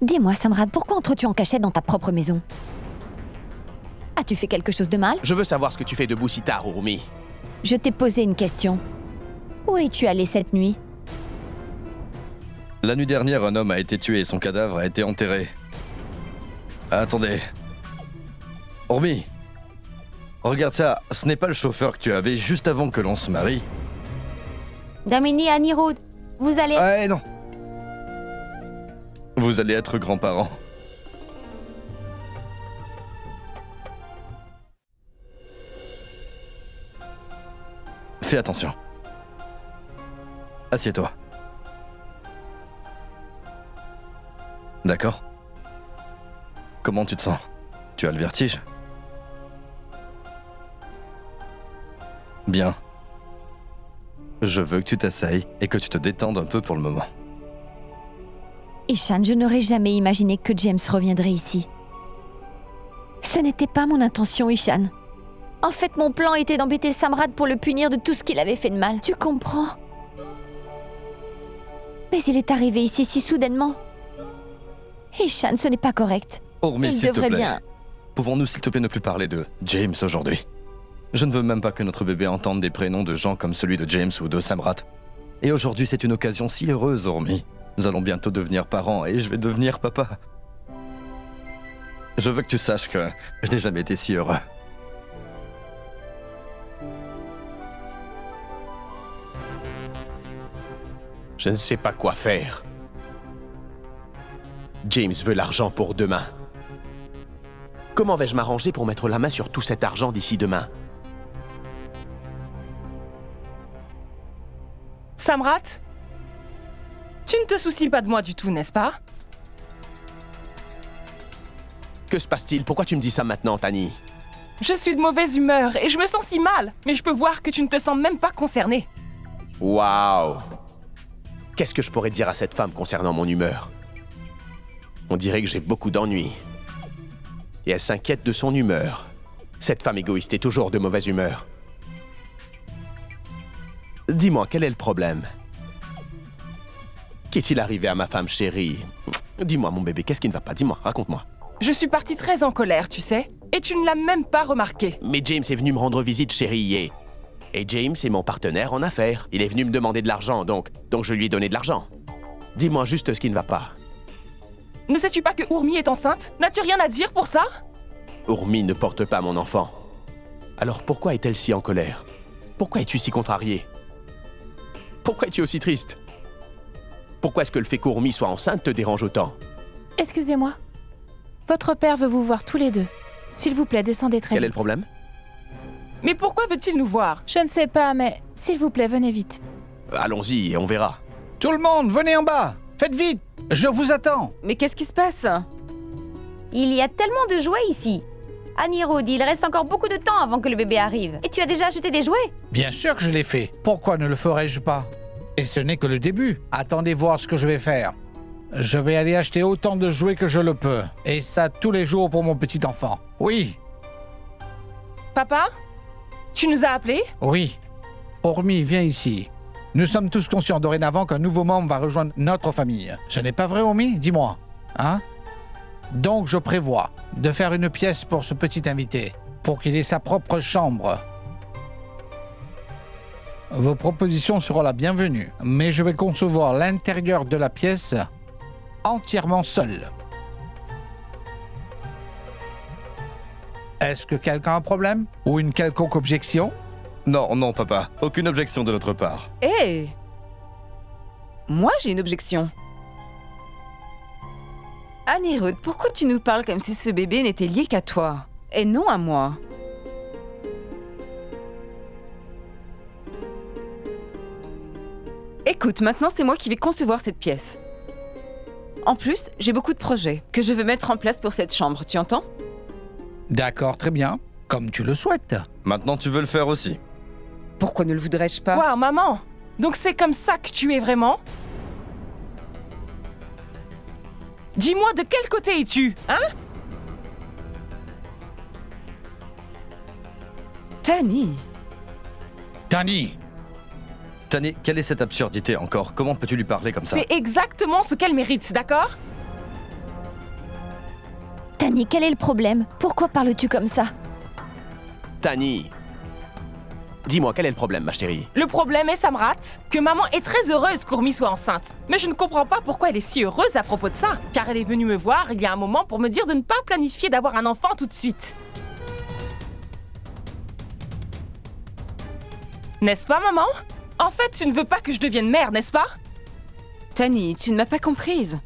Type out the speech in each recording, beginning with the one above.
Dis-moi, Samrad, pourquoi entres-tu en cachette dans ta propre maison? As-tu fait quelque chose de mal? Je veux savoir ce que tu fais debout si tard, Urmi. Je t'ai posé une question. Où es-tu allé cette nuit? La nuit dernière, un homme a été tué et son cadavre a été enterré. Attendez. Urmi, regarde ça, ce n'est pas le chauffeur que tu avais juste avant que l'on se marie. Damini, Anirudh, vous allez... Ah non. Vous allez être grands-parents. Fais attention. Assieds-toi. D'accord? Comment tu te sens? Tu as le vertige? Bien. Je veux que tu t'asseyes et que tu te détendes un peu pour le moment. Ishan, je n'aurais jamais imaginé que James reviendrait ici. Ce n'était pas mon intention, Ishan. En fait, mon plan était d'embêter Samrad pour le punir de tout ce qu'il avait fait de mal. Tu comprends? Mais il est arrivé ici si soudainement. Ishan, ce n'est pas correct. Urmi, Il s'il te devrait plaît. bien... Pouvons-nous s'il te plaît ne plus parler de James aujourd'hui? Je ne veux même pas que notre bébé entende des prénoms de gens comme celui de James ou de Samrat. Et aujourd'hui, c'est une occasion si heureuse, Urmi. Nous allons bientôt devenir parents et je vais devenir papa. Je veux que tu saches que je n'ai jamais été si heureux. Je ne sais pas quoi faire. James veut l'argent pour demain. Comment vais-je m'arranger pour mettre la main sur tout cet argent d'ici demain? Samrat? Tu ne te soucies pas de moi du tout, n'est-ce pas? Que se passe-t-il? Pourquoi tu me dis ça maintenant, Tani? Je suis de mauvaise humeur et je me sens si mal, mais je peux voir que tu ne te sens même pas concerné. Waouh! Qu'est-ce que je pourrais dire à cette femme concernant mon humeur? On dirait que j'ai beaucoup d'ennuis. Et elle s'inquiète de son humeur. Cette femme égoïste est toujours de mauvaise humeur. Dis-moi, quel est le problème? Qu'est-il arrivé à ma femme chérie? Dis-moi, mon bébé, qu'est-ce qui ne va pas? Dis-moi, raconte-moi. Je suis partie très en colère, tu sais, et tu ne l'as même pas remarqué. Mais James est venu me rendre visite, chérie, et James est mon partenaire en affaires. Il est venu me demander de l'argent, donc je lui ai donné de l'argent. Dis-moi juste ce qui ne va pas. Ne sais-tu pas que Urmi est enceinte? N'as-tu rien à dire pour ça? Urmi ne porte pas mon enfant. Alors pourquoi est-elle si en colère? Pourquoi es-tu si contrarié? Pourquoi es-tu aussi triste? Pourquoi est-ce que le fait qu'Urmi soit enceinte te dérange autant? Excusez-moi. Votre père veut vous voir tous les deux. S'il vous plaît, descendez très Quel est vite. le problème? Mais pourquoi veut-il nous voir? Je ne sais pas, mais s'il vous plaît, venez vite. Allons-y et on verra. Tout le monde, venez en bas! Faites vite! Je vous attends! Mais qu'est-ce qui se passe? Il y a tellement de jouets ici. Anirudh, il reste encore beaucoup de temps avant que le bébé arrive. Et tu as déjà acheté des jouets? Bien sûr que je l'ai fait. Pourquoi ne le ferais-je pas? Et ce n'est que le début. Attendez voir ce que je vais faire. Je vais aller acheter autant de jouets que je le peux. Et ça tous les jours pour mon petit enfant. Oui, Papa? Tu nous as appelés? oui. Urmi, viens ici. Nous sommes tous conscients dorénavant qu'un nouveau membre va rejoindre notre famille. Ce n'est pas vrai, Urmi? Dis-moi. Hein? Donc je prévois de faire une pièce pour ce petit invité, pour qu'il ait sa propre chambre. Vos propositions seront la bienvenue, mais je vais concevoir l'intérieur de la pièce entièrement seul. Est-ce que quelqu'un a un problème? Ou une quelconque objection? Non, non, papa. Aucune objection de notre part. Hé! Moi, j'ai une objection. Anirudh, pourquoi tu nous parles comme si ce bébé n'était lié qu'à toi, et non à moi? Écoute, maintenant c'est moi qui vais concevoir cette pièce. En plus, j'ai beaucoup de projets que je veux mettre en place pour cette chambre, tu entends? D'accord, très bien. Comme tu le souhaites. Maintenant, tu veux le faire aussi. Pourquoi ne le voudrais-je pas? Waouh, maman! Donc c'est comme ça que tu es vraiment? Dis-moi, de quel côté es-tu, hein? Tani! Tani! Tani, quelle est cette absurdité encore? Comment peux-tu lui parler comme ça? C'est exactement ce qu'elle mérite, d'accord? Tani, quel est le problème? Pourquoi parles-tu comme ça? Tani, dis-moi, quel est le problème, ma chérie? Le problème est, Samrat, que maman est très heureuse qu'Urmi soit enceinte. Mais je ne comprends pas pourquoi elle est si heureuse à propos de ça. Car elle est venue me voir il y a un moment pour me dire de ne pas planifier d'avoir un enfant tout de suite. N'est-ce pas, maman? En fait, tu ne veux pas que je devienne mère, n'est-ce pas? Tani, tu ne m'as pas comprise.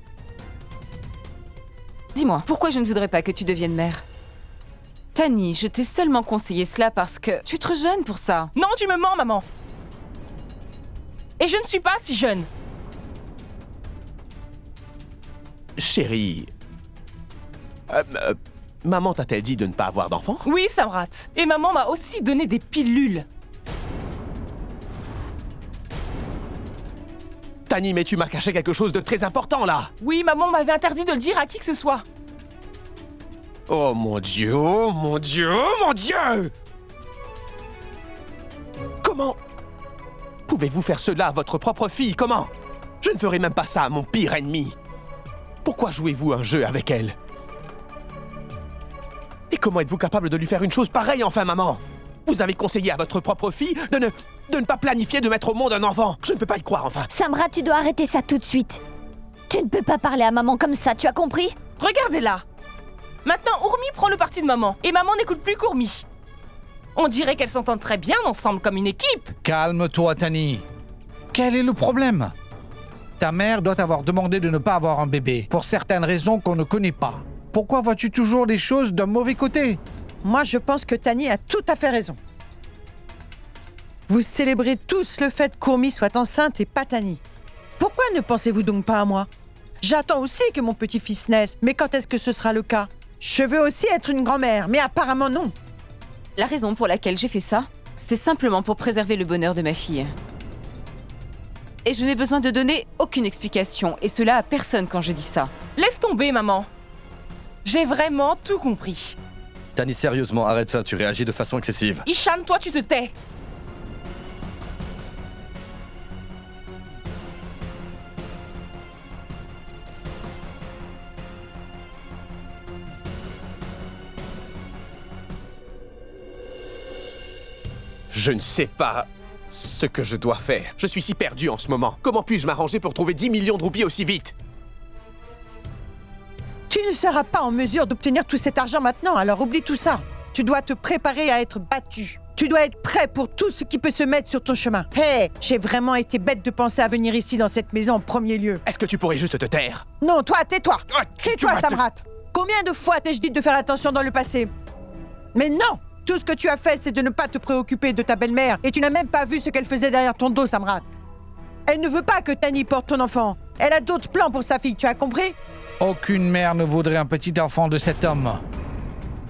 Dis-moi, pourquoi je ne voudrais pas que tu deviennes mère? Tani, je t'ai seulement conseillé cela parce que tu es trop jeune pour ça. Non, tu me mens, maman. Et je ne suis pas si jeune. Chérie... maman t'a-t-elle dit de ne pas avoir d'enfant? Oui, Samrat. Et maman m'a aussi donné des pilules. Tani, mais tu m'as caché quelque chose de très important, là! Oui, maman m'avait interdit de le dire à qui que ce soit. Oh mon Dieu, oh mon Dieu, oh mon Dieu! Comment pouvez-vous faire cela à votre propre fille? Comment? Je ne ferai même pas ça à mon pire ennemi. Pourquoi jouez-vous un jeu avec elle? Et comment êtes-vous capable de lui faire une chose pareille, enfin, maman? Vous avez conseillé à votre propre fille de ne pas planifier de mettre au monde un enfant. Je ne peux pas y croire, enfin. Samrat, tu dois arrêter ça tout de suite. Tu ne peux pas parler à maman comme ça, tu as compris? Regardez-la. Maintenant, Urmi prend le parti de maman. Et maman n'écoute plus qu'Urmi. On dirait qu'elles s'entendent très bien ensemble comme une équipe. Calme-toi, Tani. Quel est le problème? Ta mère doit avoir demandé de ne pas avoir un bébé, pour certaines raisons qu'on ne connaît pas. Pourquoi vois-tu toujours les choses d'un mauvais côté? Moi, je pense que Tani a tout à fait raison. Vous célébrez tous le fait qu'Urmi soit enceinte et pas Tani. Pourquoi ne pensez-vous donc pas à moi? J'attends aussi que mon petit-fils naisse, mais quand est-ce que ce sera le cas? Je veux aussi être une grand-mère, mais apparemment non. La raison pour laquelle j'ai fait ça, c'était simplement pour préserver le bonheur de ma fille. Et je n'ai besoin de donner aucune explication, et cela à personne quand je dis ça. Laisse tomber, maman. J'ai vraiment tout compris. Tani, sérieusement, arrête ça, tu réagis de façon excessive. Ishan, toi, tu te tais. Je ne sais pas ce que je dois faire. Je suis si perdu en ce moment. Comment puis-je m'arranger pour trouver 10 millions de roupies aussi vite? Tu ne seras pas en mesure d'obtenir tout cet argent maintenant, alors oublie tout ça. Tu dois te préparer à être battu. Tu dois être prêt pour tout ce qui peut se mettre sur ton chemin. Hé, j'ai vraiment été bête de penser à venir ici dans cette maison en premier lieu. Est-ce que tu pourrais juste te taire? Non, toi, tais-toi. Tu Tais-toi, vas te- Samrat. Combien de fois t'ai-je dit de faire attention dans le passé? Mais non! Tout ce que tu as fait, c'est de ne pas te préoccuper de ta belle-mère et tu n'as même pas vu ce qu'elle faisait derrière ton dos, Samrat. Elle ne veut pas que Tani porte ton enfant. Elle a d'autres plans pour sa fille, tu as compris? Aucune mère ne voudrait un petit enfant de cet homme.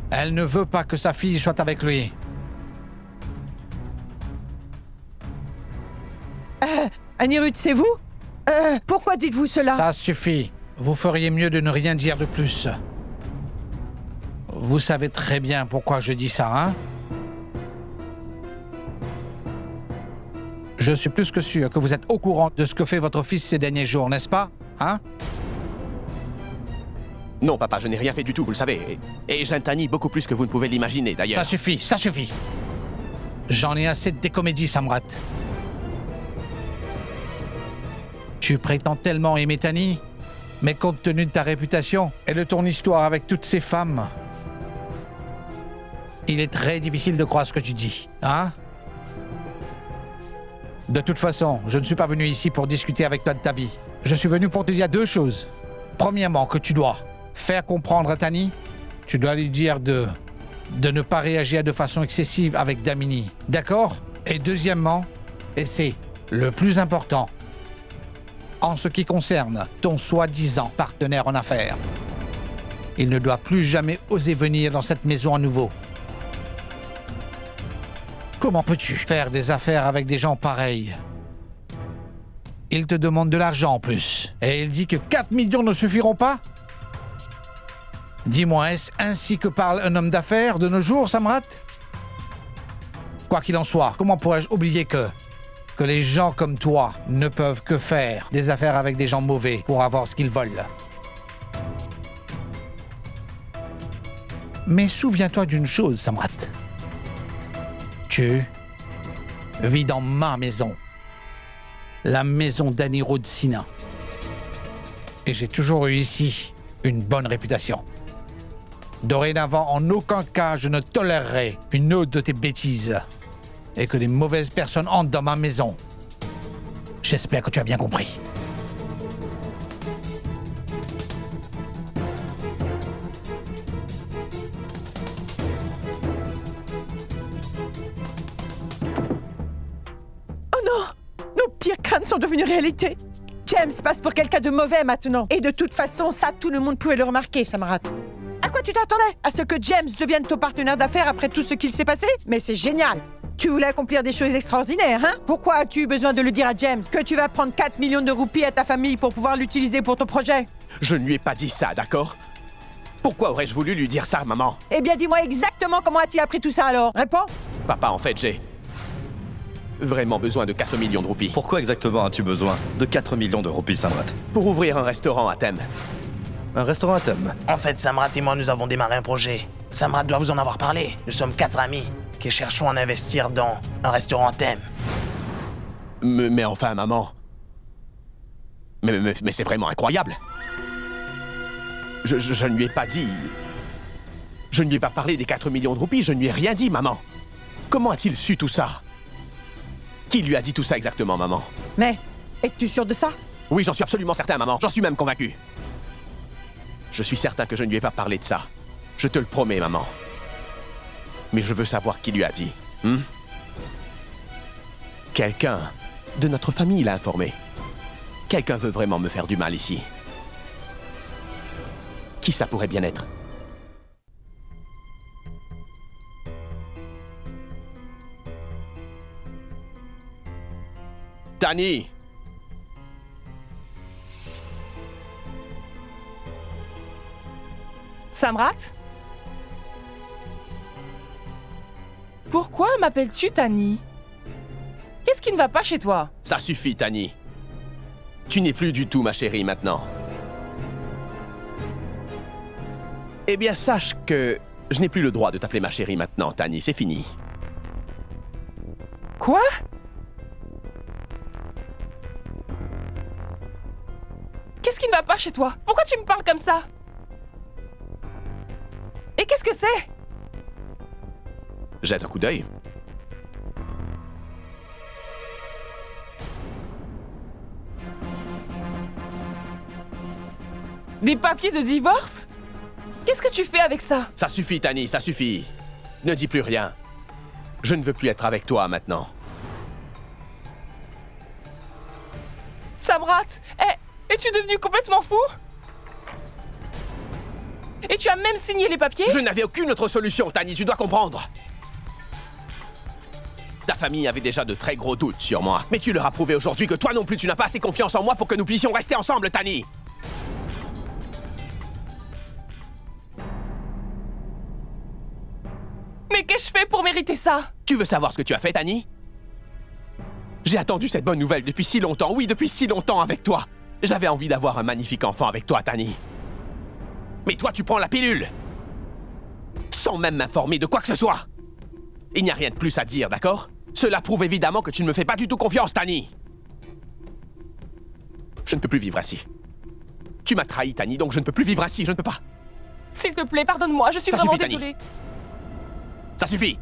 Elle ne veut pas que sa fille soit avec lui. Anirudh, c'est vous? Pourquoi dites-vous cela? Ça suffit. Vous feriez mieux de ne rien dire de plus. Vous savez très bien pourquoi je dis ça, hein? Je suis plus que sûr que vous êtes au courant de ce que fait votre fils ces derniers jours, n'est-ce pas? Hein? Non, papa, je n'ai rien fait du tout, vous le savez. Et j'aime Tani beaucoup plus que vous ne pouvez l'imaginer, d'ailleurs. Ça suffit, ça suffit. J'en ai assez de tes comédies, Samrat. Tu prétends tellement aimer Tani, mais compte tenu de ta réputation et de ton histoire avec toutes ces femmes, il est très difficile de croire ce que tu dis, hein? De toute façon, je ne suis pas venu ici pour discuter avec toi de ta vie. Je suis venu pour te dire deux choses. Premièrement, que tu dois faire comprendre à Tani, tu dois lui dire de ne pas réagir de façon excessive avec Damini, d'accord? Et deuxièmement, et c'est le plus important, en ce qui concerne ton soi-disant partenaire en affaires, il ne doit plus jamais oser venir dans cette maison à nouveau. Comment peux-tu faire des affaires avec des gens pareils? Il te demande de l'argent en plus. Et il dit que 4 millions ne suffiront pas? Dis-moi, est-ce ainsi que parle un homme d'affaires de nos jours, Samrat? Quoi qu'il en soit, comment pourrais-je oublier que les gens comme toi ne peuvent que faire des affaires avec des gens mauvais pour avoir ce qu'ils veulent? Mais souviens-toi d'une chose, Samrat. Tu vis dans ma maison. La maison d'Annie Rodsina. Et j'ai toujours eu ici une bonne réputation. Dorénavant, en aucun cas, je ne tolérerai une autre de tes bêtises et que des mauvaises personnes entrent dans ma maison. J'espère que tu as bien compris. Oh non! Nos pires craintes sont devenues réalité. James passe pour quelqu'un de mauvais maintenant. Et de toute façon, ça, tout le monde pouvait le remarquer, Samrat. À quoi tu t'attendais? À ce que James devienne ton partenaire d'affaires après tout ce qu'il s'est passé? Mais c'est génial! Tu voulais accomplir des choses extraordinaires, hein? Pourquoi as-tu eu besoin de le dire à James que tu vas prendre 4 millions de roupies à ta famille pour pouvoir l'utiliser pour ton projet? Je ne lui ai pas dit ça, d'accord? Pourquoi aurais-je voulu lui dire ça, maman? Eh bien, dis-moi exactement comment a-t-il appris tout ça alors? Réponds! Papa, en fait, j'ai vraiment besoin de 4 millions de roupies. Pourquoi exactement as-tu besoin de 4 millions de roupies, Samrat? Pour ouvrir un restaurant à thème. Un restaurant à thème. En fait, Samrat et moi, nous avons démarré un projet. Samrat doit vous en avoir parlé. Nous sommes 4 amis qui cherchons à investir dans un restaurant à thème. Mais enfin, maman. Mais c'est vraiment incroyable. Je ne lui ai pas dit... Je ne lui ai pas parlé des 4 millions de roupies, je ne lui ai rien dit, maman. Comment a-t-il su tout ça? Qui lui a dit tout ça exactement, maman? Mais, es-tu sûr de ça? Oui, j'en suis absolument certain, maman. J'en suis même convaincu. Je suis certain que je ne lui ai pas parlé de ça. Je te le promets, maman. Mais je veux savoir qui lui a dit. Quelqu'un de notre famille l'a informé. Quelqu'un veut vraiment me faire du mal ici. Qui ça pourrait bien être? Tani! Samrat? Pourquoi m'appelles-tu Tani? Qu'est-ce qui ne va pas chez toi? Ça suffit, Tani. Tu n'es plus du tout ma chérie maintenant. Eh bien, sache que je n'ai plus le droit de t'appeler ma chérie maintenant, Tani. C'est fini. Quoi? Qu'est-ce qui ne va pas chez toi? Pourquoi tu me parles comme ça? Et qu'est-ce que c'est? Jette un coup d'œil. Des papiers de divorce? Qu'est-ce que tu fais avec ça? Ça suffit, Tani, ça suffit. Ne dis plus rien. Je ne veux plus être avec toi maintenant. Samrat, es-tu devenu complètement fou? Et tu as même signé les papiers? Je n'avais aucune autre solution, Tani, tu dois comprendre. Ta famille avait déjà de très gros doutes sur moi. Mais tu leur as prouvé aujourd'hui que toi non plus tu n'as pas assez confiance en moi pour que nous puissions rester ensemble, Tani. Mais qu'ai-je fait pour mériter ça? Tu veux savoir ce que tu as fait, Tani? J'ai attendu cette bonne nouvelle depuis si longtemps, oui, depuis si longtemps avec toi. J'avais envie d'avoir un magnifique enfant avec toi, Tani. Mais toi, tu prends la pilule sans même m'informer de quoi que ce soit. Il n'y a rien de plus à dire, d'accord? Cela prouve évidemment que tu ne me fais pas du tout confiance, Tani. Je ne peux plus vivre ainsi. Tu m'as trahi, Tani, donc je ne peux plus vivre ainsi, je ne peux pas. S'il te plaît, pardonne-moi, je suis Ça vraiment suffit, Tani. désolée. Ça suffit.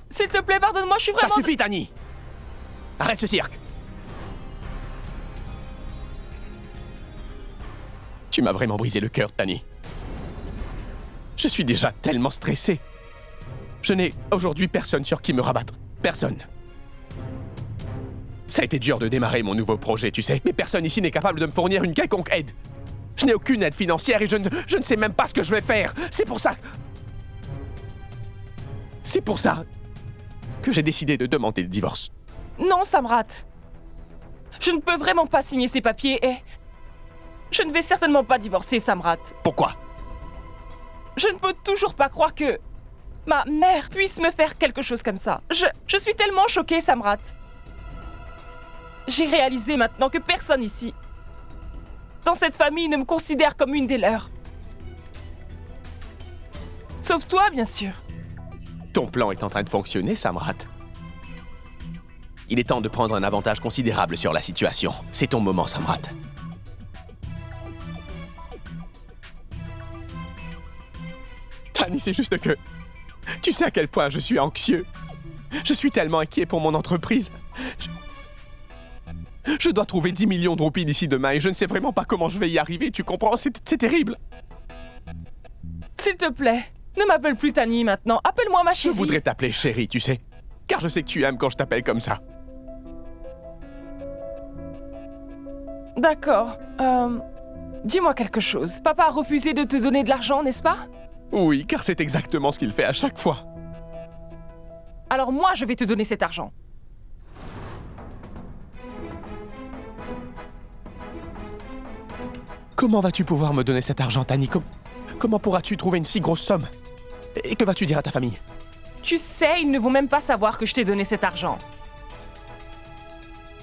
S'il te plaît, pardonne-moi, je suis Ça vraiment... suffit, Tani. Arrête ce cirque. Tu m'as vraiment brisé le cœur, Tani. Je suis déjà tellement stressé. Je n'ai aujourd'hui personne sur qui me rabattre. Personne. Ça a été dur de démarrer mon nouveau projet, tu sais, mais personne ici n'est capable de me fournir une quelconque aide. Je n'ai aucune aide financière et je ne sais même pas ce que je vais faire. C'est pour ça que j'ai décidé de demander le divorce. Non, Samrat. Je ne peux vraiment pas signer ces papiers et... Je ne vais certainement pas divorcer, Samrat. Pourquoi? Je ne peux toujours pas croire que... ma mère puisse me faire quelque chose comme ça. Je suis tellement choquée, Samrat. J'ai réalisé maintenant que personne ici, dans cette famille, ne me considère comme une des leurs. Sauf toi, bien sûr. Ton plan est en train de fonctionner, Samrat. Il est temps de prendre un avantage considérable sur la situation. C'est ton moment, Samrat. Tani, c'est juste que... Tu sais à quel point je suis anxieux. Je suis tellement inquiet pour mon entreprise. Je dois trouver 10 millions de roupies d'ici demain et je ne sais vraiment pas comment je vais y arriver, tu comprends? C'est terrible. S'il te plaît, ne m'appelle plus Tani maintenant. Appelle-moi ma Je chérie. voudrais t'appeler chérie, tu sais. Car je sais que tu aimes quand je t'appelle comme ça. D'accord. Dis-moi quelque chose. Papa a refusé de te donner de l'argent, n'est-ce pas? Oui, car c'est exactement ce qu'il fait à chaque fois. Alors moi, je vais te donner cet argent. Comment vas-tu pouvoir me donner cet argent, Tani? Comment pourras-tu trouver une si grosse somme? Et que vas-tu dire à ta famille? Tu sais, ils ne vont même pas savoir que je t'ai donné cet argent.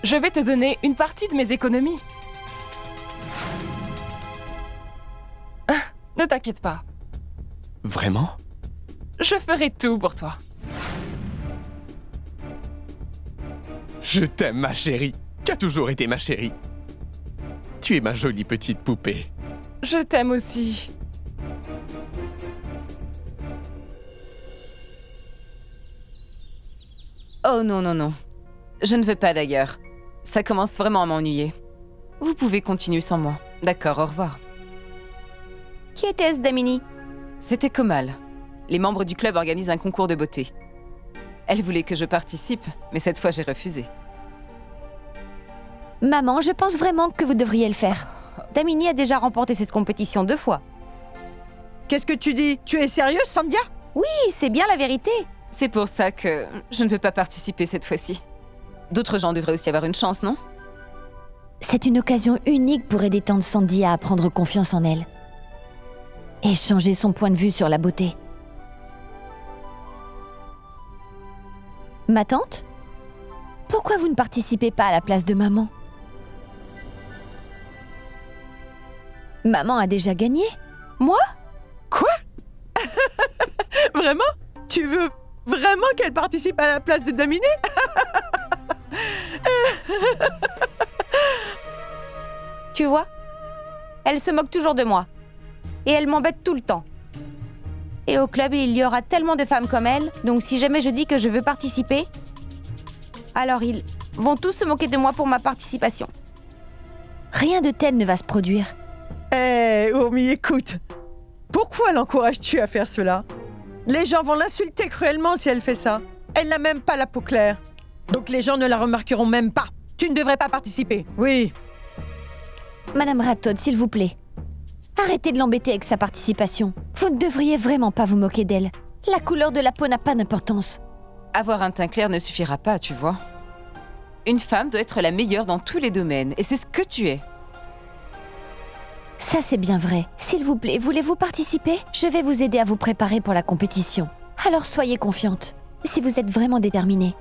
Je vais te donner une partie de mes économies. Ah, ne t'inquiète pas. Vraiment? Je ferai tout pour toi. Je t'aime, ma chérie. Tu as toujours été ma chérie. Tu es ma jolie petite poupée. Je t'aime aussi. Oh non, non, non. Je ne veux pas d'ailleurs. Ça commence vraiment à m'ennuyer. Vous pouvez continuer sans moi. D'accord, au revoir. Qui était-ce, Damini? C'était Komal. Les membres du club organisent un concours de beauté. Elle voulait que je participe, mais cette fois j'ai refusé. Maman, je pense vraiment que vous devriez le faire. Damini a déjà remporté cette compétition 2 fois. Qu'est-ce que tu dis? Tu es sérieuse, Sandhya? Oui, c'est bien la vérité. C'est pour ça que je ne veux pas participer cette fois-ci. D'autres gens devraient aussi avoir une chance, non? C'est une occasion unique pour aider tante Sandhya à prendre confiance en elle. Et changer son point de vue sur la beauté. Ma tante? Pourquoi vous ne participez pas à la place de maman? Maman a déjà gagné. Moi? Quoi? Vraiment? Tu veux vraiment qu'elle participe à la place de Damini? Tu vois? Elle se moque toujours de moi. Et elle m'embête tout le temps. Et au club, il y aura tellement de femmes comme elle, donc si jamais je dis que je veux participer, alors ils vont tous se moquer de moi pour ma participation. Rien de tel ne va se produire. Hé, Urmi, écoute. Pourquoi l'encourages-tu à faire cela? Les gens vont l'insulter cruellement si elle fait ça. Elle n'a même pas la peau claire. Donc les gens ne la remarqueront même pas. Tu ne devrais pas participer. Oui. Madame Rattod, s'il vous plaît. Arrêtez de l'embêter avec sa participation. Vous ne devriez vraiment pas vous moquer d'elle. La couleur de la peau n'a pas d'importance. Avoir un teint clair ne suffira pas, tu vois. Une femme doit être la meilleure dans tous les domaines, et c'est ce que tu es. Ça, c'est bien vrai. S'il vous plaît, voulez-vous participer? Je vais vous aider à vous préparer pour la compétition. Alors soyez confiante. Si vous êtes vraiment déterminée,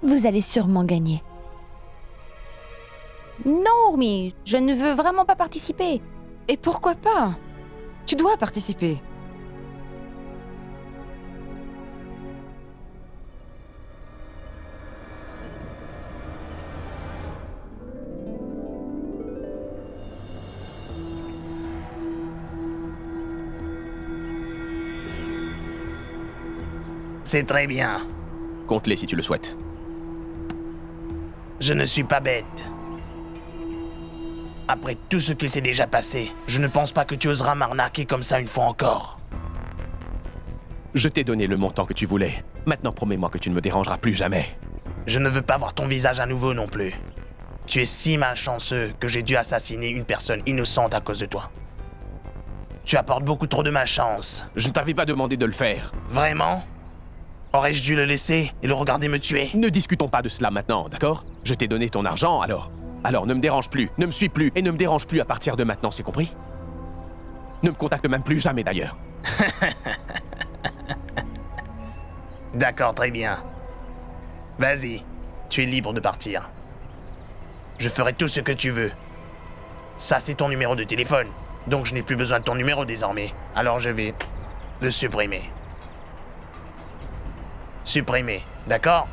vous allez sûrement gagner. Non, Urmi, je ne veux vraiment pas participer. Et pourquoi pas? Tu dois participer. C'est très bien. Compte-les si tu le souhaites. Je ne suis pas bête. Après tout ce qui s'est déjà passé, je ne pense pas que tu oseras m'arnaquer comme ça une fois encore. Je t'ai donné le montant que tu voulais. Maintenant, promets-moi que tu ne me dérangeras plus jamais. Je ne veux pas voir ton visage à nouveau non plus. Tu es si malchanceux que j'ai dû assassiner une personne innocente à cause de toi. Tu apportes beaucoup trop de malchance. Je ne t'avais pas demandé de le faire. Vraiment? Aurais-je dû le laisser et le regarder me tuer? Ne discutons pas de cela maintenant, d'accord? Je t'ai donné ton argent, alors. Alors ne me dérange plus, ne me suis plus, et ne me dérange plus à partir de maintenant, c'est compris? Ne me contacte même plus jamais d'ailleurs. D'accord, très bien. Vas-y, tu es libre de partir. Je ferai tout ce que tu veux. Ça, c'est ton numéro de téléphone, donc je n'ai plus besoin de ton numéro désormais. Alors je vais... le supprimer. Supprimer, d'accord?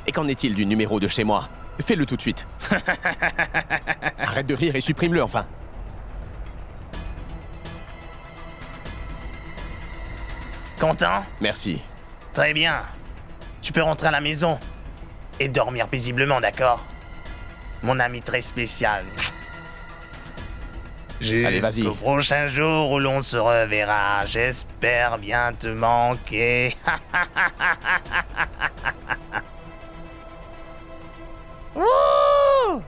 Et qu'en est-il du numéro de chez moi? Fais-le tout de suite. Arrête de rire et supprime-le enfin. Content? Merci. Très bien. Tu peux rentrer à la maison et dormir paisiblement, d'accord? Mon ami très spécial. Allez, vas-y. Jusqu'au prochain jour où l'on se reverra, j'espère bien te manquer. Wouh!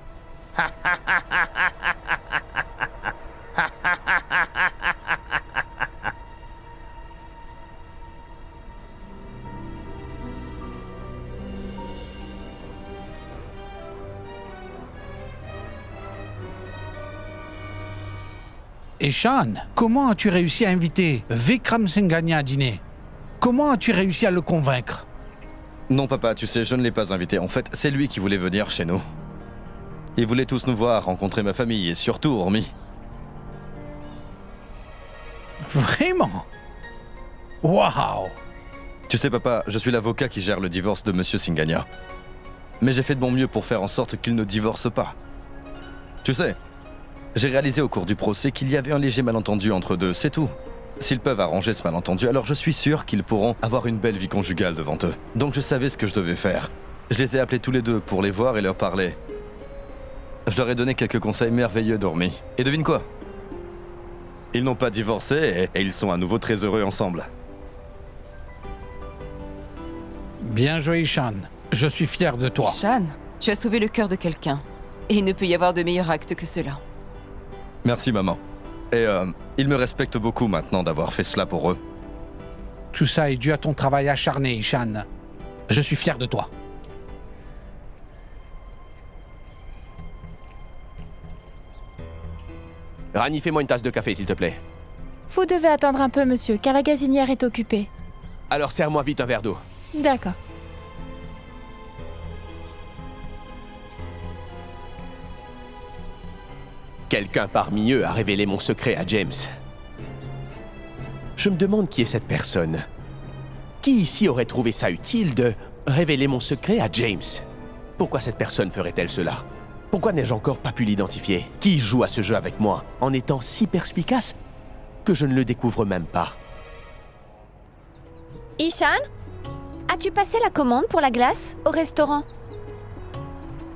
Et Sean, comment as-tu réussi à inviter Vikram Singhania à dîner? Comment as-tu réussi à le convaincre? Non, papa, tu sais, je ne l'ai pas invité. En fait, c'est lui qui voulait venir chez nous. Il voulait tous nous voir, rencontrer ma famille et surtout Urmi. Vraiment? Waouh! Tu sais, papa, je suis l'avocat qui gère le divorce de Monsieur Singhania. Mais j'ai fait de mon mieux pour faire en sorte qu'il ne divorce pas. Tu sais, j'ai réalisé au cours du procès qu'il y avait un léger malentendu entre deux, c'est tout. S'ils peuvent arranger ce malentendu, alors je suis sûr qu'ils pourront avoir une belle vie conjugale devant eux. Donc je savais ce que je devais faire. Je les ai appelés tous les deux pour les voir et leur parler. Je leur ai donné quelques conseils merveilleux d'Urmi. Et devine quoi? Ils n'ont pas divorcé et ils sont à nouveau très heureux ensemble. Bien joué, Sean. Je suis fier de toi. Sean, tu as sauvé le cœur de quelqu'un. Et il ne peut y avoir de meilleur acte que cela. Merci, maman. Et ils me respectent beaucoup maintenant d'avoir fait cela pour eux. Tout ça est dû à ton travail acharné, Sean. Je suis fier de toi. Rani, fais-moi une tasse de café, s'il te plaît. Vous devez attendre un peu, monsieur, car la gazinière est occupée. Alors serre-moi vite un verre d'eau. D'accord. Quelqu'un parmi eux a révélé mon secret à James. Je me demande qui est cette personne. Qui ici aurait trouvé ça utile de révéler mon secret à James? Pourquoi cette personne ferait-elle cela? Pourquoi n'ai-je encore pas pu l'identifier? Qui joue à ce jeu avec moi en étant si perspicace que je ne le découvre même pas? Ishan, as-tu passé la commande pour la glace au restaurant?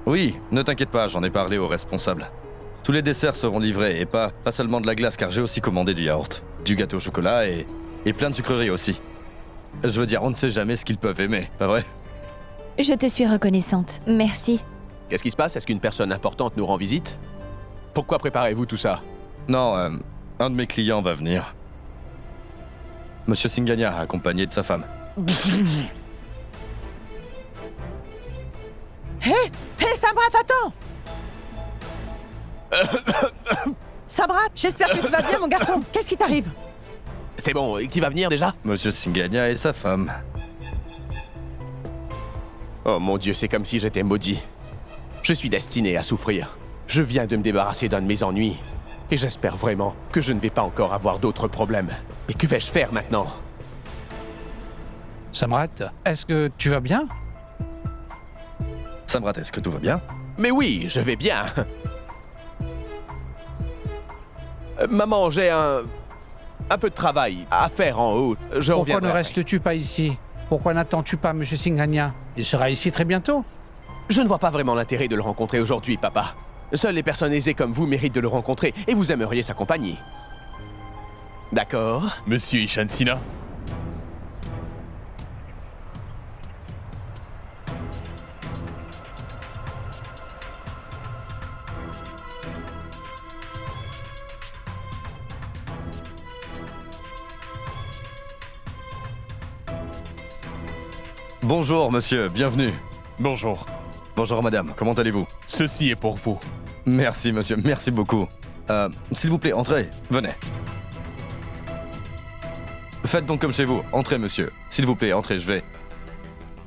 Oui, ne t'inquiète pas, j'en ai parlé au responsable. Tous les desserts seront livrés, et pas seulement de la glace, car j'ai aussi commandé du yaourt, du gâteau au chocolat et plein de sucreries aussi. Je veux dire, on ne sait jamais ce qu'ils peuvent aimer, pas vrai? Je te suis reconnaissante. Merci. Qu'est-ce qui se passe? Est-ce qu'une personne importante nous rend visite? Pourquoi préparez-vous tout ça? Non, un de mes clients va venir. Monsieur Singhania, accompagné de sa femme. Hé, Samrat, attends! Samrat, j'espère que tu vas bien, mon garçon. Qu'est-ce qui t'arrive? C'est bon, qui va venir déjà? Monsieur Singhania et sa femme. Oh mon Dieu, c'est comme si j'étais maudit. Je suis destiné à souffrir. Je viens de me débarrasser d'un de mes ennuis. Et j'espère vraiment que je ne vais pas encore avoir d'autres problèmes. Mais que vais-je faire maintenant? Samrat, est-ce que tu vas bien? Samrat, est-ce que tout va bien? Mais oui, je vais bien. Maman, j'ai un peu de travail à faire en haut. Je Pourquoi reviendrai ne après. restes-tu pas ici? Pourquoi n'attends-tu pas M. Singhania? Il sera ici très bientôt. Je ne vois pas vraiment l'intérêt de le rencontrer aujourd'hui, papa. Seules les personnes aisées comme vous méritent de le rencontrer et vous aimeriez sa compagnie. D'accord? Monsieur Ishan Sina? Bonjour, monsieur, bienvenue. Bonjour. Bonjour, madame, comment allez-vous? Ceci est pour vous. Merci, monsieur, merci beaucoup. S'il vous plaît, entrez, venez. Faites donc comme chez vous, entrez, monsieur. S'il vous plaît, entrez, je vais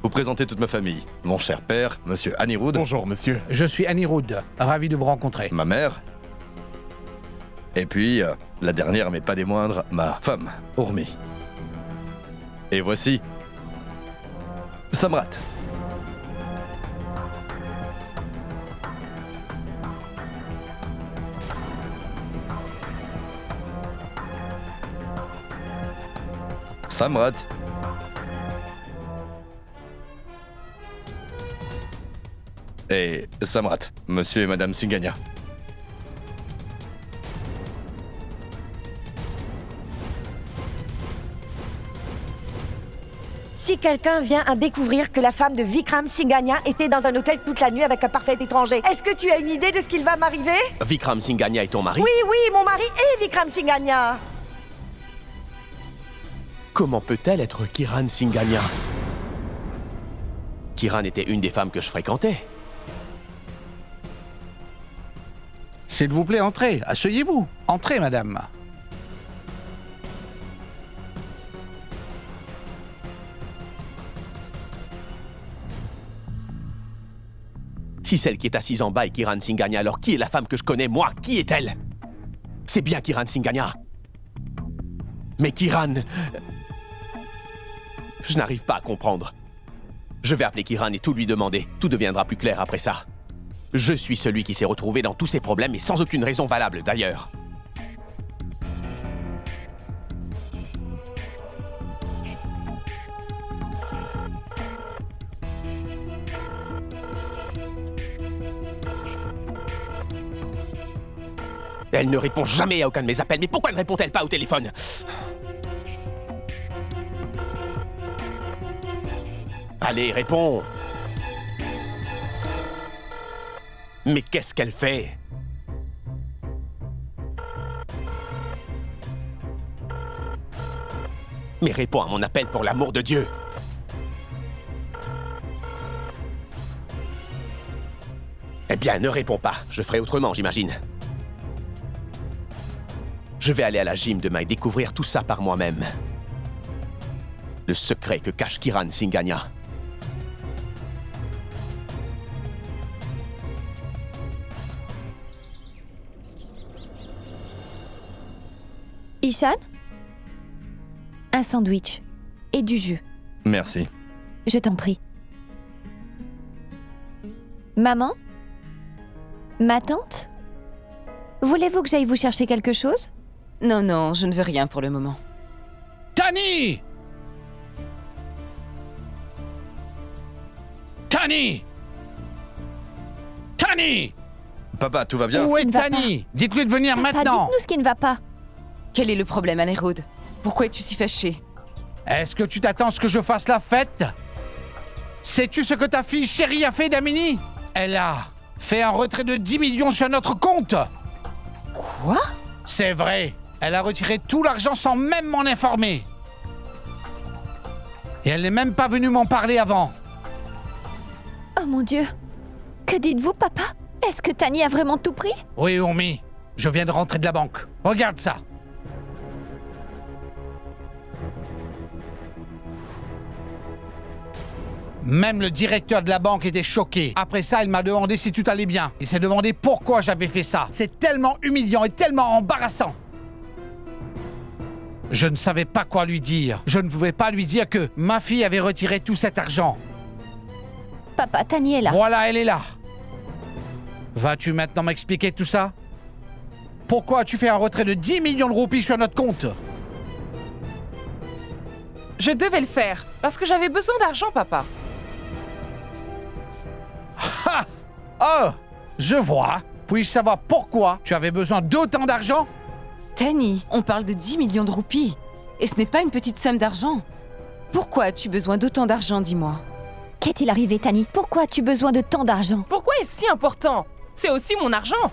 vous présenter toute ma famille. Mon cher père, monsieur Anirudh. Bonjour, monsieur. Je suis Anirudh, ravi de vous rencontrer. Ma mère. Et puis, la dernière, mais pas des moindres, ma femme, Urmi. Et voici... Samrat. Samrat. Et Samrat, monsieur et madame Singania. Si quelqu'un vient à découvrir que la femme de Vikram Singhania était dans un hôtel toute la nuit avec un parfait étranger, est-ce que tu as une idée de ce qu'il va m'arriver? Vikram Singhania est ton mari? Oui, oui, mon mari est Vikram Singhania. Comment peut-elle être Kiran Singhania? Kiran était une des femmes que je fréquentais. S'il vous plaît, entrez. Asseyez-vous. Entrez, madame. Si celle qui est assise en bas est Kiran Singhania, alors qui est la femme que je connais, moi? Qui est-elle? C'est bien Kiran Singhania. Mais Kiran... Je n'arrive pas à comprendre. Je vais appeler Kiran et tout lui demander. Tout deviendra plus clair après ça. Je suis celui qui s'est retrouvé dans tous ces problèmes et sans aucune raison valable, d'ailleurs. Elle ne répond jamais à aucun de mes appels, mais pourquoi ne répond-elle pas au téléphone? Allez, réponds! Mais qu'est-ce qu'elle fait? Mais réponds à mon appel pour l'amour de Dieu! Eh bien, ne réponds pas. Je ferai autrement, j'imagine. Je vais aller à la gym demain et découvrir tout ça par moi-même. Le secret que cache Kiran Singhania. Ishan? Un sandwich et du jus. Merci. Je t'en prie. Maman? Ma tante? Voulez-vous que j'aille vous chercher quelque chose? Non, non, je ne veux rien pour le moment. Tani! Tani! Tani! Papa, tout va bien? Où Ce qui est ne va Tani? Dites-lui de venir Papa, maintenant! dites-nous ce qui ne va pas. Quel est le problème, Anéroud? Pourquoi es-tu si fâché? Est-ce que tu t'attends à ce que je fasse la fête? Sais-tu ce que ta fille chérie a fait, Damini? Elle a fait un retrait de 10 millions sur notre compte! Quoi? C'est vrai! Elle a retiré tout l'argent sans même m'en informer! Et elle n'est même pas venue m'en parler avant! Oh mon Dieu! Que dites-vous, papa? Est-ce que Tani a vraiment tout pris? Oui, Oumi, je viens de rentrer de la banque. Regarde ça! Même le directeur de la banque était choqué. Après ça, il m'a demandé si tout allait bien. Il s'est demandé pourquoi j'avais fait ça. C'est tellement humiliant et tellement embarrassant. Je ne savais pas quoi lui dire. Je ne pouvais pas lui dire que ma fille avait retiré tout cet argent. Papa, Tani est là. Voilà, elle est là. Vas-tu maintenant m'expliquer tout ça? Pourquoi as-tu fait un retrait de 10 millions de roupies sur notre compte? Je devais le faire, parce que j'avais besoin d'argent, papa. Ha! Oh! Je vois. Puis-je savoir pourquoi tu avais besoin d'autant d'argent? Tani, on parle de 10 millions de roupies. Et ce n'est pas une petite somme d'argent. Pourquoi as-tu besoin d'autant d'argent, dis-moi? Qu'est-il arrivé, Tani? Pourquoi as-tu besoin de tant d'argent? Pourquoi est-ce si important? C'est aussi mon argent.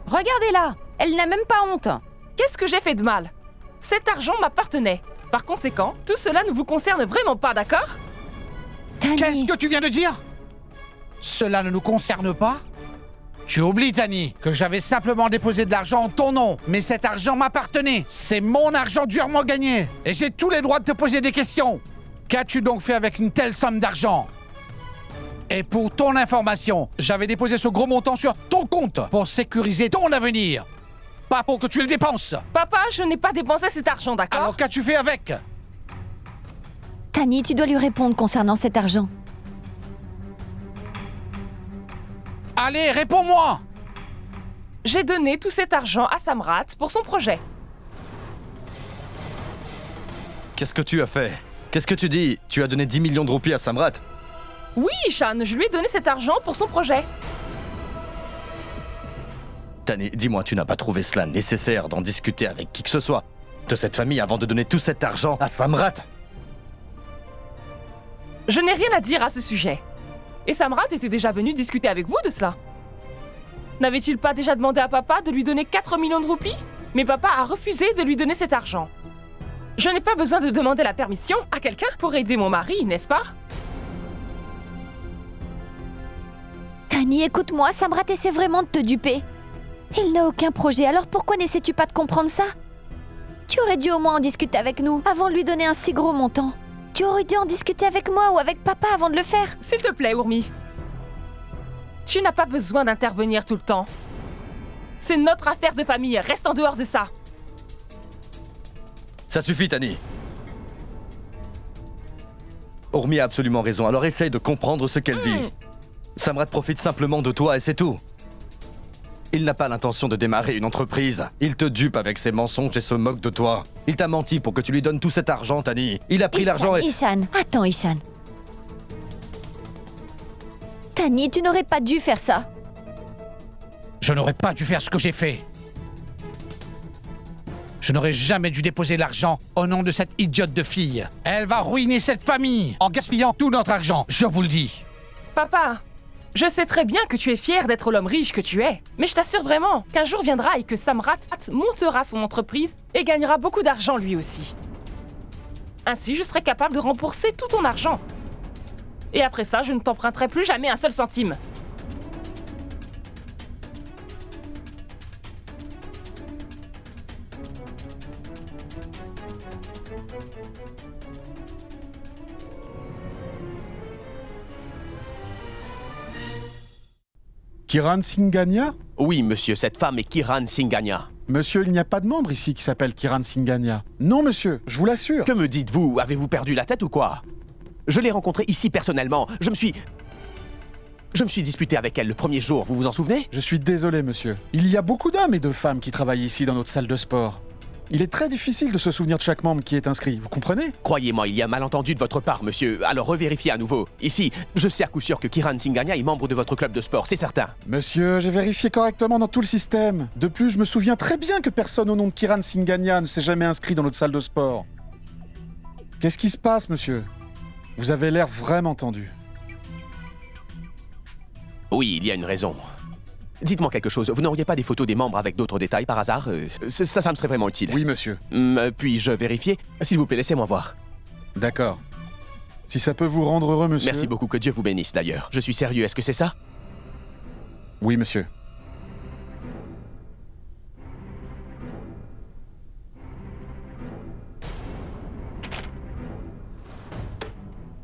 Regardez-la! Elle n'a même pas honte! Qu'est-ce que j'ai fait de mal? Cet argent m'appartenait. Par conséquent, tout cela ne vous concerne vraiment pas, d'accord? Tani! Qu'est-ce que tu viens de dire? Cela ne nous concerne pas? Tu oublies, Tani, que j'avais simplement déposé de l'argent en ton nom, mais cet argent m'appartenait. C'est mon argent durement gagné. Et j'ai tous les droits de te poser des questions. Qu'as-tu donc fait avec une telle somme d'argent? Et pour ton information, j'avais déposé ce gros montant sur ton compte pour sécuriser ton avenir. Pas pour que tu le dépenses. Papa, je n'ai pas dépensé cet argent, d'accord? Alors qu'as-tu fait avec? Tani, tu dois lui répondre concernant cet argent. Allez, réponds-moi! J'ai donné tout cet argent à Samrat pour son projet. Qu'est-ce que tu as fait? Qu'est-ce que tu dis? Tu as donné 10 millions de roupies à Samrat? Oui, Ishan, je lui ai donné cet argent pour son projet. Tani, dis-moi, tu n'as pas trouvé cela nécessaire d'en discuter avec qui que ce soit de cette famille avant de donner tout cet argent à Samrat? Je n'ai rien à dire à ce sujet. Et Samrat était déjà venu discuter avec vous de cela. N'avait-il pas déjà demandé à papa de lui donner 4 millions de roupies? Mais papa a refusé de lui donner cet argent. Je n'ai pas besoin de demander la permission à quelqu'un pour aider mon mari, n'est-ce pas? Tani, écoute-moi, Samrat essaie vraiment de te duper. Il n'a aucun projet, alors pourquoi n'essaies-tu pas de comprendre ça? Tu aurais dû au moins en discuter avec nous, avant de lui donner un si gros montant. Tu aurais dû en discuter avec moi ou avec papa avant de le faire. S'il te plaît, Urmi. Tu n'as pas besoin d'intervenir tout le temps. C'est notre affaire de famille, reste en dehors de ça. Ça suffit, Tani. Urmi a absolument raison, alors essaye de comprendre ce qu'elle dit. Samrat profite simplement de toi et c'est tout. Il n'a pas l'intention de démarrer une entreprise. Il te dupe avec ses mensonges et se moque de toi. Il t'a menti pour que tu lui donnes tout cet argent, Tani. Il a pris l'argent et... Ishan, attends, Ishan. Tani, tu n'aurais pas dû faire ça. Je n'aurais pas dû faire ce que j'ai fait. Je n'aurais jamais dû déposer l'argent au nom de cette idiote de fille. Elle va ruiner cette famille en gaspillant tout notre argent, je vous le dis. Papa, je sais très bien que tu es fier d'être l'homme riche que tu es. Mais je t'assure vraiment qu'un jour viendra et que Samrat montera son entreprise et gagnera beaucoup d'argent lui aussi. Ainsi, je serai capable de rembourser tout ton argent. Et après ça, je ne t'emprunterai plus jamais un seul centime. Kiran Singhania? Oui, monsieur, cette femme est Kiran Singhania. Monsieur, il n'y a pas de membre ici qui s'appelle Kiran Singhania. Non, monsieur, je vous l'assure. Que me dites-vous? Avez-vous perdu la tête ou quoi? Je l'ai rencontrée ici personnellement. Je me suis disputé avec elle le premier jour, vous vous en souvenez? Je suis désolé, monsieur. Il y a beaucoup d'hommes et de femmes qui travaillent ici dans notre salle de sport. Il est très difficile de se souvenir de chaque membre qui est inscrit, vous comprenez? Croyez-moi, il y a un malentendu de votre part, monsieur. Alors revérifiez à nouveau. Ici, je sais à coup sûr que Kiran Singhania est membre de votre club de sport, c'est certain. Monsieur, j'ai vérifié correctement dans tout le système. De plus, je me souviens très bien que personne au nom de Kiran Singhania ne s'est jamais inscrit dans notre salle de sport. Qu'est-ce qui se passe, monsieur? Vous avez l'air vraiment tendu. Oui, il y a une raison. Dites-moi quelque chose, vous n'auriez pas des photos des membres avec d'autres détails par hasard? Ça me serait vraiment utile. Oui, monsieur. Puis-je vérifier? S'il vous plaît, laissez-moi voir. D'accord. Si ça peut vous rendre heureux, monsieur... Merci beaucoup, que Dieu vous bénisse d'ailleurs. Je suis sérieux, est-ce que c'est ça? Oui, monsieur.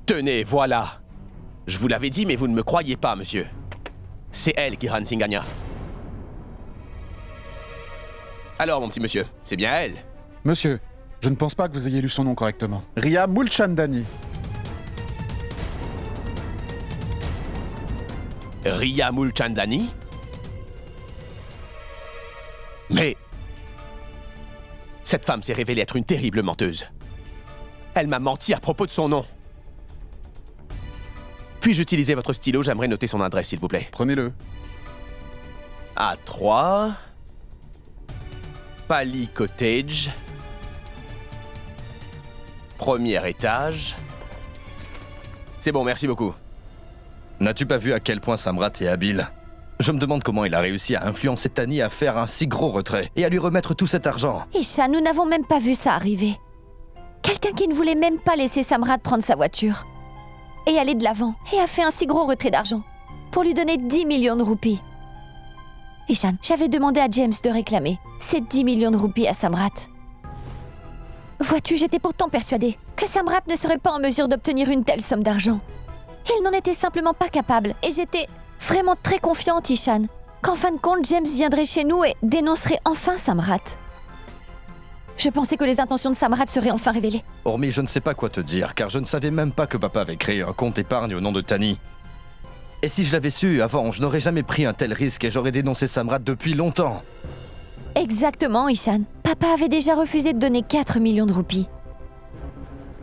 Tenez, voilà. Je vous l'avais dit, mais vous ne me croyez pas, monsieur. C'est elle, Kiran Singhania. Alors, mon petit monsieur, c'est bien elle? Monsieur, je ne pense pas que vous ayez lu son nom correctement. Ria Mulchandani. Ria Mulchandani? Mais... cette femme s'est révélée être une terrible menteuse. Elle m'a menti à propos de son nom. Puis-je utiliser votre stylo? J'aimerais noter son adresse, s'il vous plaît. Prenez-le. A3... Pali Cottage... Premier étage... C'est bon, merci beaucoup. N'as-tu pas vu à quel point Samrat est habile? Je me demande comment il a réussi à influencer Tani à faire un si gros retrait et à lui remettre tout cet argent. Ishan, nous n'avons même pas vu ça arriver. Quelqu'un qui ne voulait même pas laisser Samrat prendre sa voiture et aller de l'avant, et a fait un si gros retrait d'argent pour lui donner 10 millions de roupies. Ishan, j'avais demandé à James de réclamer ces 10 millions de roupies à Samrat. Vois-tu, j'étais pourtant persuadée que Samrat ne serait pas en mesure d'obtenir une telle somme d'argent. Il n'en était simplement pas capable, et j'étais vraiment très confiante, Ishan, qu'en fin de compte, James viendrait chez nous et dénoncerait enfin Samrat. Je pensais que les intentions de Samrat seraient enfin révélées. Hormis, je ne sais pas quoi te dire, car je ne savais même pas que papa avait créé un compte épargne au nom de Tani. Et si je l'avais su avant, je n'aurais jamais pris un tel risque et j'aurais dénoncé Samrat depuis longtemps. Exactement, Ishan. Papa avait déjà refusé de donner 4 millions de roupies.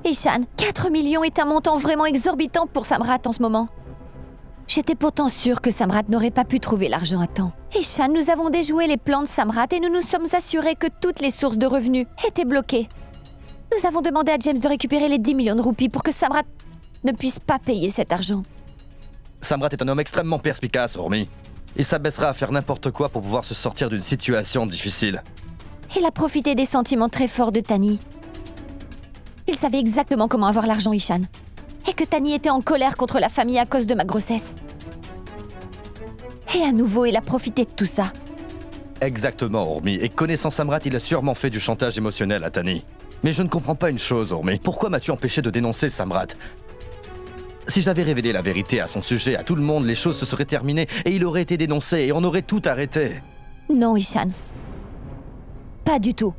Ishan, 4 millions est un montant vraiment exorbitant pour Samrat en ce moment. J'étais pourtant sûre que Samrat n'aurait pas pu trouver l'argent à temps. Ishan, nous avons déjoué les plans de Samrat et nous nous sommes assurés que toutes les sources de revenus étaient bloquées. Nous avons demandé à James de récupérer les 10 millions de roupies pour que Samrat ne puisse pas payer cet argent. Samrat est un homme extrêmement perspicace, Hormis. Il s'abaissera à faire n'importe quoi pour pouvoir se sortir d'une situation difficile. Il a profité des sentiments très forts de Tani. Il savait exactement comment avoir l'argent, Ishan. Et que Tani était en colère contre la famille à cause de ma grossesse. Et à nouveau, il a profité de tout ça. Exactement, Hormis. Et connaissant Samrat, il a sûrement fait du chantage émotionnel à Tani. Mais je ne comprends pas une chose, Hormis. Pourquoi m'as-tu empêché de dénoncer Samrat? Si j'avais révélé la vérité à son sujet, à tout le monde, les choses se seraient terminées et il aurait été dénoncé et on aurait tout arrêté. Non, Ishan. Pas du tout.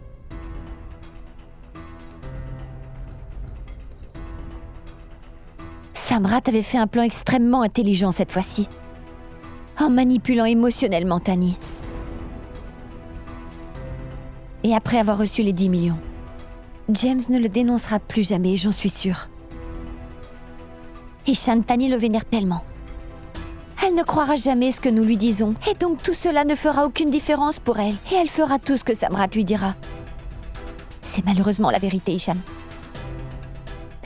Samrat avait fait un plan extrêmement intelligent cette fois-ci, en manipulant émotionnellement Tani. Et après avoir reçu les 10 millions, James ne le dénoncera plus jamais, j'en suis sûre. Ishan, Tani le vénère tellement. Elle ne croira jamais ce que nous lui disons, et donc tout cela ne fera aucune différence pour elle, et elle fera tout ce que Samrat lui dira. C'est malheureusement la vérité, Ishan.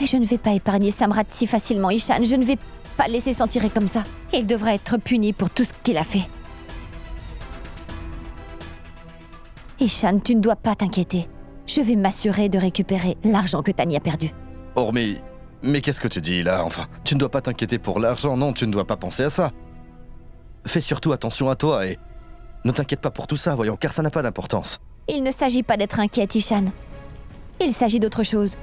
Mais je ne vais pas épargner Samrat si facilement, Ishan. Je ne vais pas le laisser s'en tirer comme ça. Il devra être puni pour tout ce qu'il a fait. Ishan, tu ne dois pas t'inquiéter. Je vais m'assurer de récupérer l'argent que Tani a perdu. Hormis, mais qu'est-ce que tu dis là, enfin? Tu ne dois pas t'inquiéter pour l'argent, non, tu ne dois pas penser à ça. Fais surtout attention à toi et ne t'inquiète pas pour tout ça, voyons, car ça n'a pas d'importance. Il ne s'agit pas d'être inquiète, Ishan. Il s'agit d'autre chose.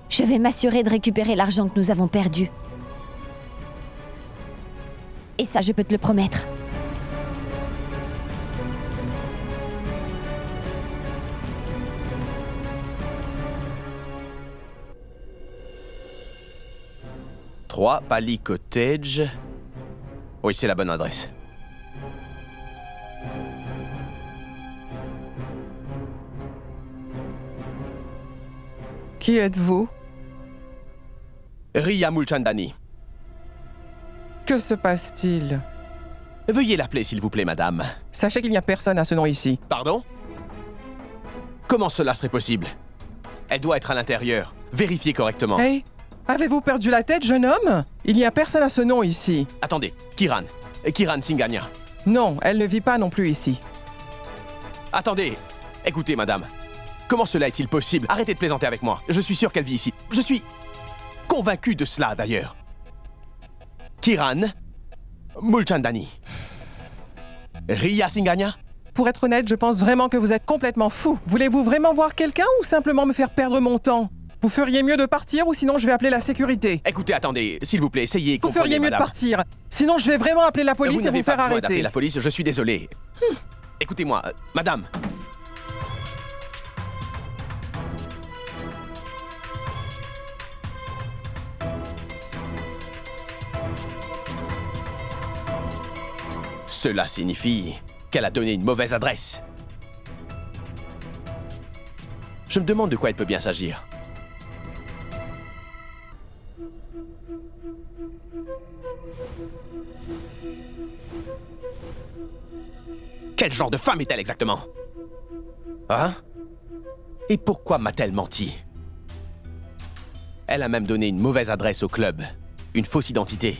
Je vais m'assurer de récupérer l'argent que nous avons perdu. Et ça, je peux te le promettre. « 3 Pali Cottage. Oui, c'est la bonne adresse. Qui êtes-vous? Riya Mulchandani. Que se passe-t-il? Veuillez l'appeler, s'il vous plaît, madame. Sachez qu'il n'y a personne à ce nom ici. Pardon? Comment cela serait possible? Elle doit être à l'intérieur. Vérifiez correctement. Hey, avez-vous perdu la tête, jeune homme? Il n'y a personne à ce nom ici. Attendez, Kiran Singania. Non, elle ne vit pas non plus ici. Attendez, écoutez, madame. Comment cela est-il possible? Arrêtez de plaisanter avec moi. Je suis sûr qu'elle vit ici. Je suis convaincu de cela, d'ailleurs. Kiran Mulchandani. Riya Singania? Pour être honnête, je pense vraiment que vous êtes complètement fou. Voulez-vous vraiment voir quelqu'un ou simplement me faire perdre mon temps? Vous feriez mieux de partir ou sinon je vais appeler la sécurité. Écoutez, attendez, s'il vous plaît, essayez. Vous feriez mieux de partir. Sinon je vais vraiment appeler la police et vous faire arrêter. D'appeler la police, je suis désolé. Écoutez-moi, madame. Cela signifie qu'elle a donné une mauvaise adresse. Je me demande de quoi il peut bien s'agir. Quel genre de femme est-elle exactement? Hein? Et pourquoi m'a-t-elle menti? Elle a même donné une mauvaise adresse au club, une fausse identité.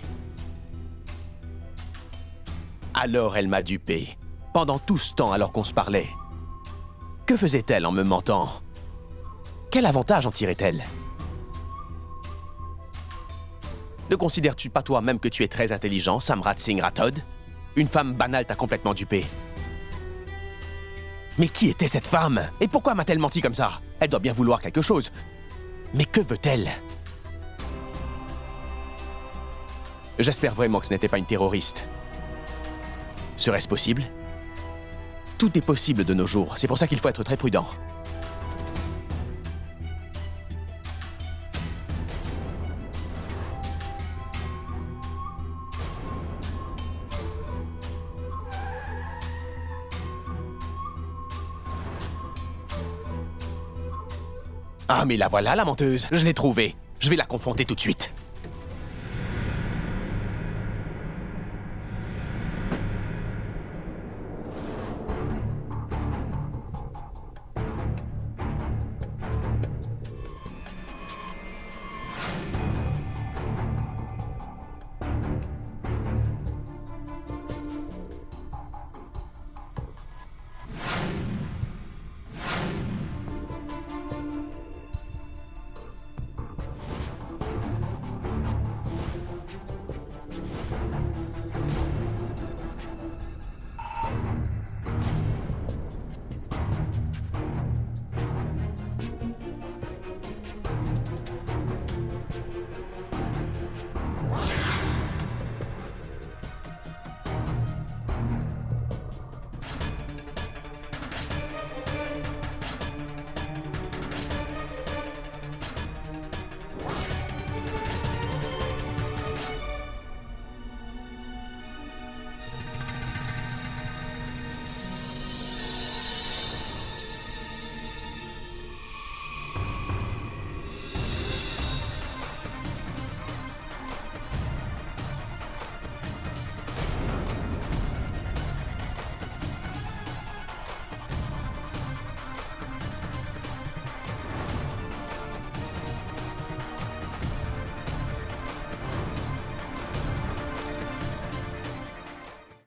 Alors elle m'a dupé, pendant tout ce temps alors qu'on se parlait. Que faisait-elle en me mentant? Quel avantage en tirait-elle? Ne considères-tu pas toi-même que tu es très intelligent, Samrat Singh Rathod? Une femme banale t'a complètement dupé. Mais qui était cette femme? Et pourquoi m'a-t-elle menti comme ça? Elle doit bien vouloir quelque chose. Mais que veut-elle? J'espère vraiment que ce n'était pas une terroriste. Serait-ce possible? Tout est possible de nos jours, c'est pour ça qu'il faut être très prudent. Ah mais la voilà la menteuse, je l'ai trouvée. Je vais la confronter tout de suite.